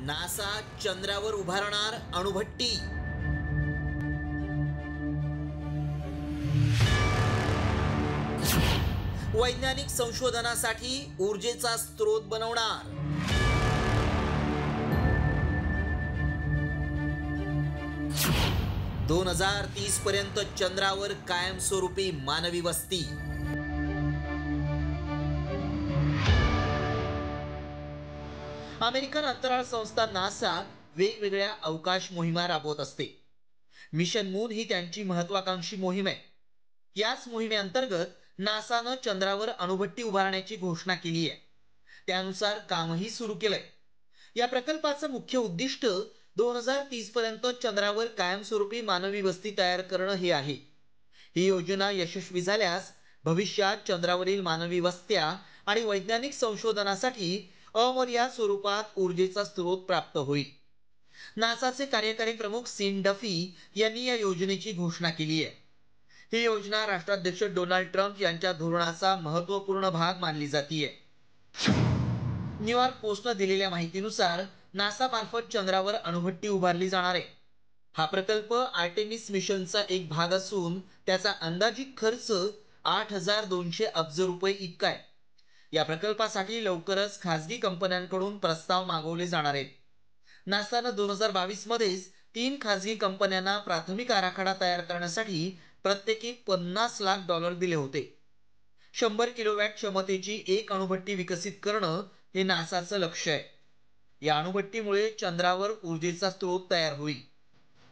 NASA चंद्रावर उभारणार अणुभट्टी। वैज्ञानिक संशोधनासाठी ऊर्जेचा स्रोत बनवणार। 2030 पर्यंत चंद्रावर कायमस्वरूपी मानवी वस्ती। अमेरिकन अंतराळ संस्था नासा वेगवेगळ्या अवकाश मोहिमा राबवत असते। मिशन मून ही त्यांची महत्त्वाकांक्षी मोहीम आहे। याच मोहिमेअंतर्गत नासानं चंद्रावर अणुभट्टी उभारण्याची घोषणा केली आहे। त्यानुसार कामही सुरू केलंय। या प्रकल्पाचं मुख्य उद्दिष्ट 2030 पर्यंत चंद्रावर कायमस्वरूपी मानवी वस्ती तयार करणं हे आहे। ही योजना यशस्वी झाल्यास भविष्यात चंद्रावरील मानवी वस्त्या आणि वैज्ञानिक संशोधनासाठी अमर्याद स्वरूपात ऊर्जेचा स्रोत प्राप्त होईल। नासाचे कार्यकारी प्रमुख सीन डफी यांनी या योजनेची घोषणा केली आहे। ही योजना राष्ट्राध्यक्ष डोनाल्ड ट्रम्प यांच्या धोरणाचा महत्त्वपूर्ण भाग मानली जाते। न्यूयॉर्क पोस्टने दिलेल्या माहितीनुसार नासा मार्फत चंद्रावर अणुभट्टी उभारली जाणार आहे। हा प्रकल्प आर्टेमिस मिशनचा एक भाग असून त्याचा अंदाजित खर्च 8200 अब्ज रुपये इतका आहे। या प्रकल्पासाठी लवकरच खासगी कंपन्यांकडून प्रस्ताव मागवले जाणार आहेत। नासानं 2022 मध्येच 3 खासगी कंपन्यांना प्राथमिक आराखडा तयार करण्यासाठी प्रत्येकी $50 लाख दिले होते। 100 किलोवॅट क्षमतेची एक अणुभट्टी विकसित करणं हे नासाचं लक्ष्य आहे। या अणुभट्टीमुळे चंद्रावर ऊर्जेचा स्रोत तयार होईल।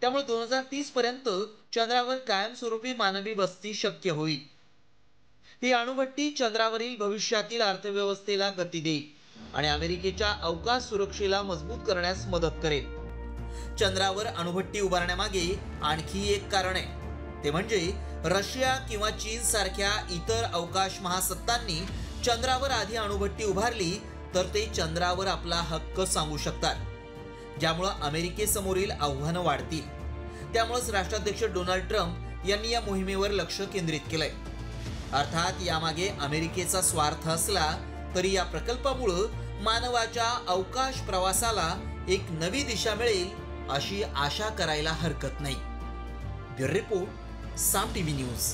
त्यामुळे 2030 पर्यंत चंद्रावर कायमस्वरूपी मानवी वस्ती शक्य होईल। ही अणुभट्टी चंद्रावरील भविष्यातील अर्थव्यवस्थेला गती देईल आणि अमेरिकेच्या अवकाश सुरक्षेला मजबूत करण्यास मदत करेल। चंद्रावर अणुभट्टी उभारण्यामागे आणखी एक कारण आहे, ते म्हणजे रशिया किंवा चीन सारख्या इतर अवकाश महासत्तांनी चंद्रावर आधी अणुभट्टी उभारली तर ते चंद्रावर आपला हक्क सांगू शकतात, ज्यामुळे अमेरिकेसमोरील आव्हानं वाढतील। त्यामुळेच राष्ट्राध्यक्ष डोनाल्ड ट्रम्प यांनी या मोहिमेवर लक्ष केंद्रित केलंय। अर्थात यामागे अमेरिकेचा स्वार्थ असला तरी या प्रकल्पामुळे मानवाच्या अवकाश प्रवासाला एक नवी दिशा मिळेल अशी आशा करायला हरकत नाही। ब्युरो रिपोर्ट, साम टीव्ही न्यूज।